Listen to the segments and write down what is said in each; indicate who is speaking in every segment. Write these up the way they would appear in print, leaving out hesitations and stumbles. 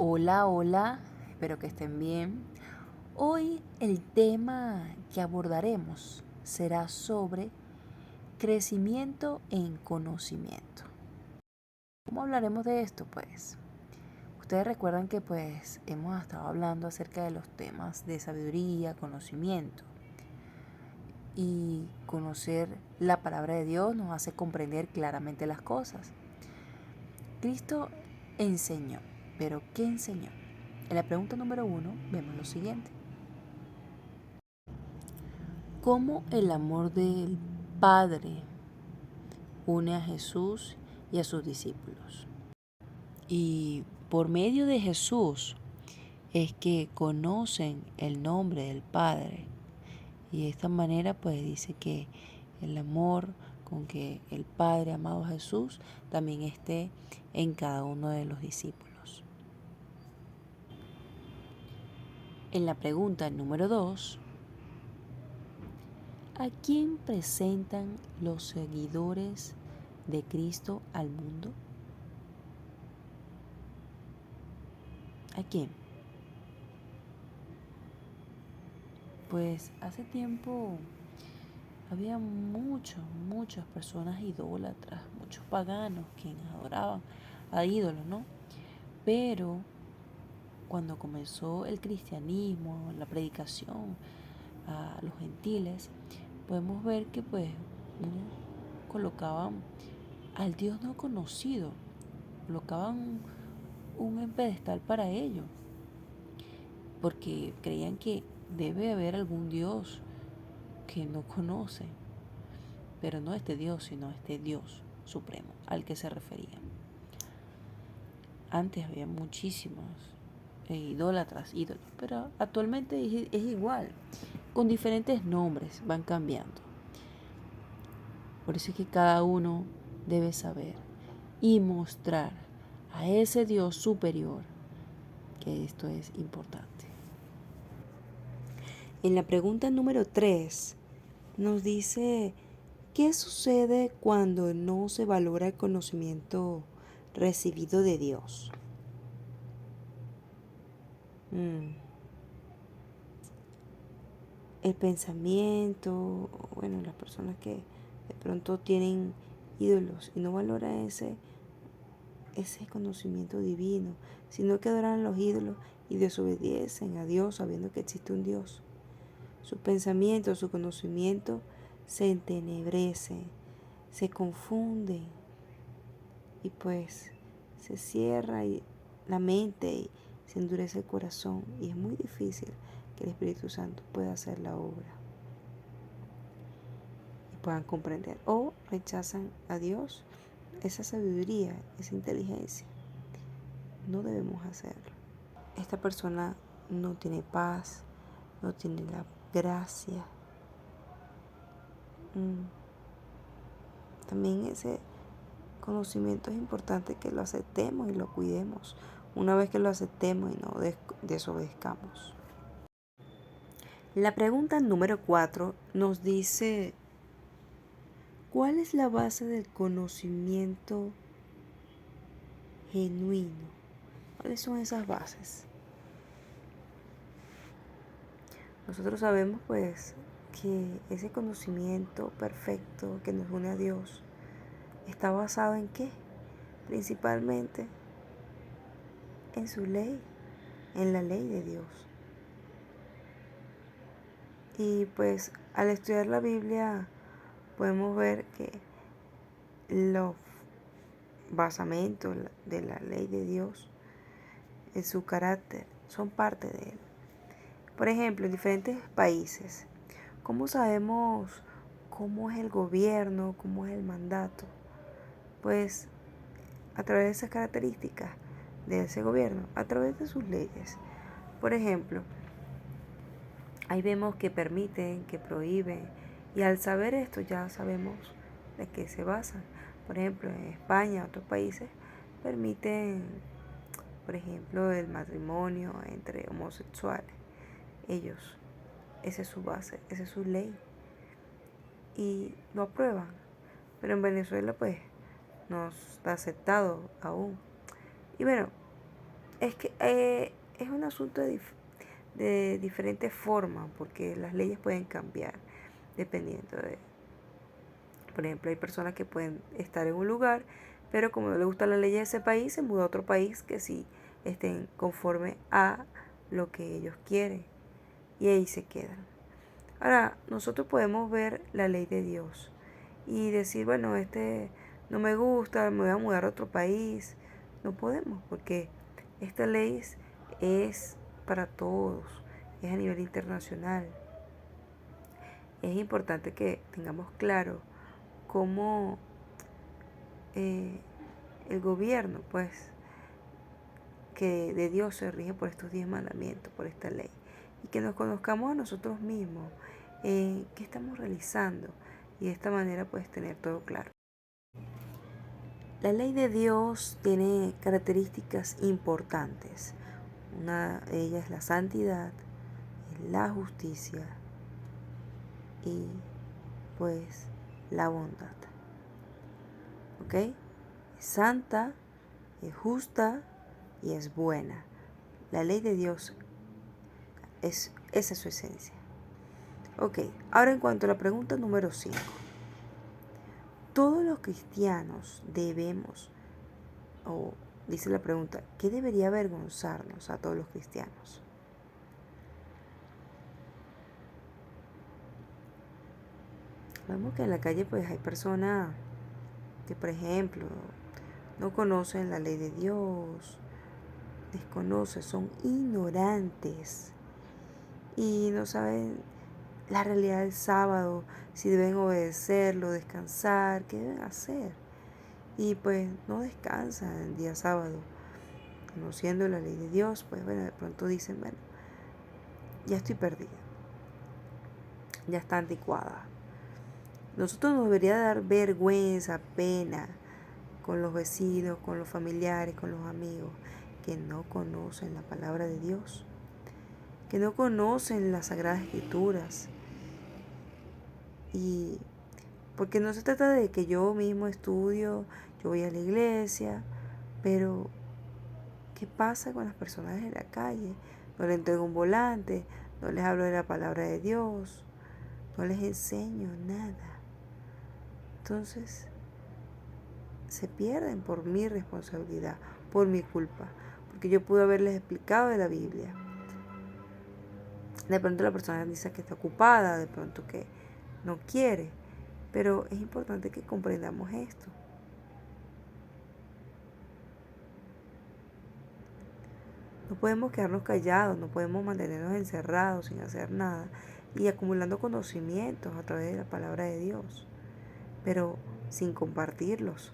Speaker 1: Hola, hola, espero que estén bien. Hoy el tema que abordaremos será sobre crecimiento en conocimiento. ¿Cómo hablaremos de esto? Pues ustedes recuerdan que hemos estado hablando acerca de los temas de sabiduría, conocimiento, y conocer la palabra de Dios nos hace comprender claramente las cosas. Cristo enseñó, pero ¿qué enseñó? En la pregunta número 1 vemos lo siguiente. ¿Cómo el amor del Padre une a Jesús y a sus discípulos? Y por medio de Jesús es que conocen el nombre del Padre. Y de esta manera dice que el amor con que el Padre ha amado a Jesús también esté en cada uno de los discípulos. En la pregunta número 2, ¿a quién presentan los seguidores de Cristo al mundo? ¿A quién? Pues hace tiempo había muchas personas idólatras, muchos paganos quienes adoraban a ídolos, ¿no? Pero cuando comenzó el cristianismo, la predicación a los gentiles, podemos ver que colocaban al Dios no conocido, colocaban un pedestal para ello, porque creían que debe haber algún Dios que no conocen, pero no este Dios, sino este Dios supremo al que se referían. Antes había muchísimos idólatras, ídolos, pero actualmente es igual, con diferentes nombres, van cambiando. Por eso es que cada uno debe saber y mostrar a ese Dios superior que esto es importante. En la pregunta número 3 nos dice, ¿qué sucede cuando no se valora el conocimiento recibido de Dios? El pensamiento, las personas que de pronto tienen ídolos y no valoran ese conocimiento divino, sino que adoran a los ídolos y desobedecen a Dios sabiendo que existe un Dios. Su pensamiento, su conocimiento se entenebrece, se confunde y se cierra la mente y se endurece el corazón y es muy difícil que el Espíritu Santo pueda hacer la obra y puedan comprender, o rechazan a Dios, esa sabiduría, esa inteligencia. No debemos hacerlo. Esta persona no tiene paz, no tiene la gracia. También ese conocimiento es importante que lo aceptemos y lo cuidemos una vez que lo aceptemos y no desobedezcamos. La pregunta número 4 nos dice, ¿cuál es la base del conocimiento genuino? ¿Cuáles son esas bases? Nosotros sabemos que ese conocimiento perfecto que nos une a Dios está basado en ¿qué? Principalmente en su ley, en la ley de Dios. Y al estudiar la Biblia podemos ver que los basamentos de la ley de Dios, en su carácter, son parte de él. Por ejemplo, en diferentes países, ¿cómo sabemos cómo es el gobierno, cómo es el mandato? Pues a través de esas características de ese gobierno, a través de sus leyes. Por ejemplo, ahí vemos que permiten, que prohíben, y al saber esto ya sabemos de qué se basan. Por ejemplo, en España, otros países permiten, por ejemplo, el matrimonio entre homosexuales. Ellos, esa es su base, esa es su ley. Y lo aprueban. Pero en Venezuela no está aceptado aún. Y es que es un asunto de diferentes formas, porque las leyes pueden cambiar dependiendo de, por ejemplo, hay personas que pueden estar en un lugar, pero como no les gusta la ley de ese país, se muda a otro país que sí estén conforme a lo que ellos quieren, y ahí se quedan. Ahora, nosotros podemos ver la ley de Dios y decir, bueno, este no me gusta, me voy a mudar a otro país. No podemos, porque esta ley es para todos, es a nivel internacional. Es importante que tengamos claro cómo eh, el gobierno, pues, que de Dios se rige por estos 10 mandamientos, por esta ley, y que nos conozcamos a nosotros mismos, qué estamos realizando, y de esta manera puedes tener todo claro. La ley de Dios tiene características importantes. Una de ellas es la santidad, la justicia y pues la bondad. ¿Ok? Es santa, es justa y es buena. La ley de Dios esa es su esencia. Ok, ahora en cuanto a la pregunta número 5. Todos los cristianos debemos, o dice la pregunta, ¿qué debería avergonzarnos a todos los cristianos? Vemos que en la calle pues hay personas que, por ejemplo, no conocen la ley de Dios, desconocen, son ignorantes y no saben la realidad del sábado, si deben obedecerlo, descansar, qué deben hacer. Y pues no descansan el día sábado, conociendo la ley de Dios, pues bueno, de pronto dicen, bueno, ya estoy perdida, ya está anticuada. Nosotros nos debería dar vergüenza, pena con los vecinos, con los familiares, con los amigos que no conocen la palabra de Dios, que no conocen las Sagradas Escrituras. Y porque no se trata de que yo mismo estudio, yo voy a la iglesia, pero ¿qué pasa con las personas de la calle? No les entrego un volante, no les hablo de la palabra de Dios, no les enseño nada. Entonces, se pierden por mi responsabilidad, por mi culpa, porque yo pude haberles explicado de la Biblia. De pronto la persona dice que está ocupada, de pronto que no quiere, pero es importante que comprendamos esto. No podemos quedarnos callados, no podemos mantenernos encerrados sin hacer nada y acumulando conocimientos a través de la palabra de Dios, pero sin compartirlos.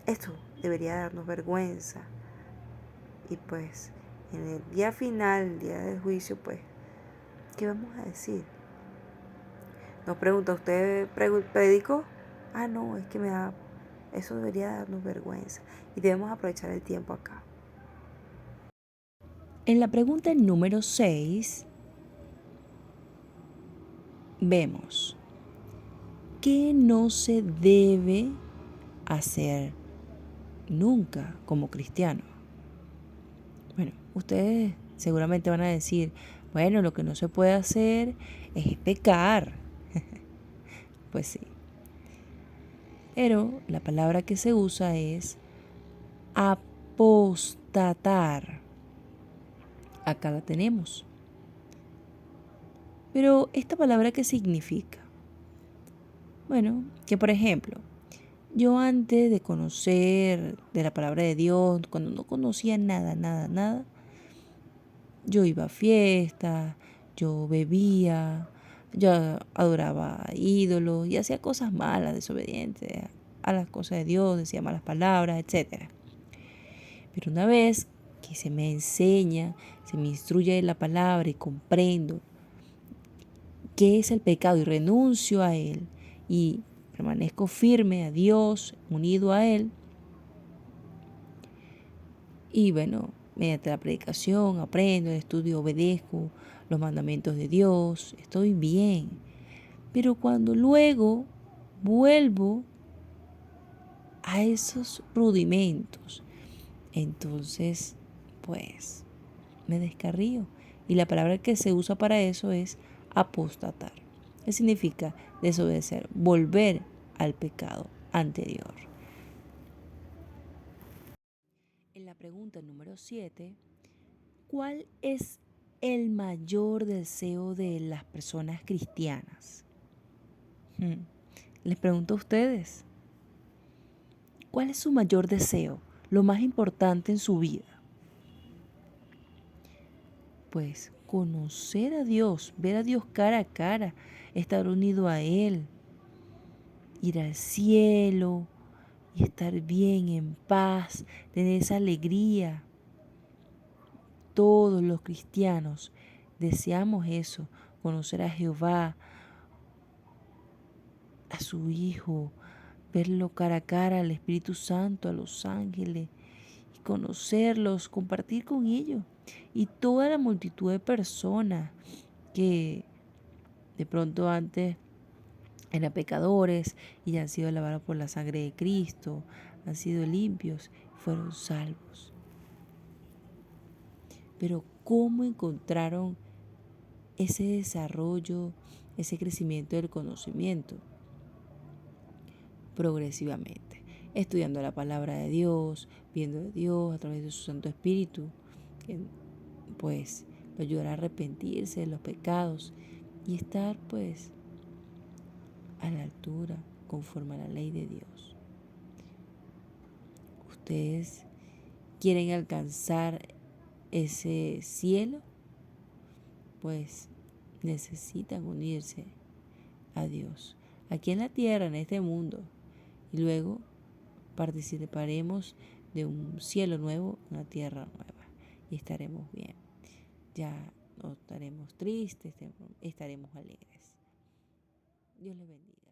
Speaker 1: Esto debería darnos vergüenza. Y pues en el día final, el día del juicio, pues, ¿qué vamos a decir? Nos pregunta, ¿usted predicó? Ah, no, es que eso debería darnos vergüenza. Y debemos aprovechar el tiempo acá.
Speaker 2: En la pregunta número 6 vemos qué no se debe hacer nunca como cristiano. Bueno, ustedes seguramente van a decir, bueno, lo que no se puede hacer es pecar. Pues sí. Pero la palabra que se usa es apostatar. Acá la tenemos. Pero ¿esta palabra qué significa? Bueno, que por ejemplo, yo antes de conocer de la palabra de Dios, cuando no conocía nada, yo iba a fiestas, yo bebía, yo adoraba ídolos y hacía cosas malas, desobedientes a las cosas de Dios, decía malas palabras, etc. Pero una vez que se me enseña, se me instruye la palabra y comprendo qué es el pecado y renuncio a él y permanezco firme a Dios, unido a él, y bueno, mediante la predicación aprendo, estudio, obedezco los mandamientos de Dios, estoy bien. Pero cuando luego vuelvo a esos rudimentos, entonces pues me descarrío. Y la palabra que se usa para eso es apostatar. ¿Qué significa desobedecer? Volver al pecado anterior. En la pregunta número 7, ¿cuál es el mayor deseo de las personas cristianas? Les pregunto a ustedes, ¿cuál es su mayor deseo? Lo más importante en su vida. Pues conocer a Dios, ver a Dios cara a cara, estar unido a Él, ir al cielo y estar bien, en paz, tener esa alegría. Todos los cristianos deseamos eso, conocer a Jehová, a su Hijo, verlo cara a cara, al Espíritu Santo, a los ángeles, y conocerlos, compartir con ellos. Y toda la multitud de personas que de pronto antes eran pecadores y ya han sido lavados por la sangre de Cristo, han sido limpios, fueron salvos. Pero ¿cómo encontraron ese desarrollo, ese crecimiento del conocimiento? Progresivamente, estudiando la palabra de Dios, viendo a Dios a través de su Santo Espíritu, que pues lo ayudará a arrepentirse de los pecados y estar pues a la altura conforme a la ley de Dios. ¿Ustedes quieren alcanzar ese cielo? Pues necesitan unirse a Dios aquí en la tierra, en este mundo, y luego participaremos de un cielo nuevo, una tierra nueva, y estaremos bien. Ya no estaremos tristes, estaremos alegres. Dios les bendiga.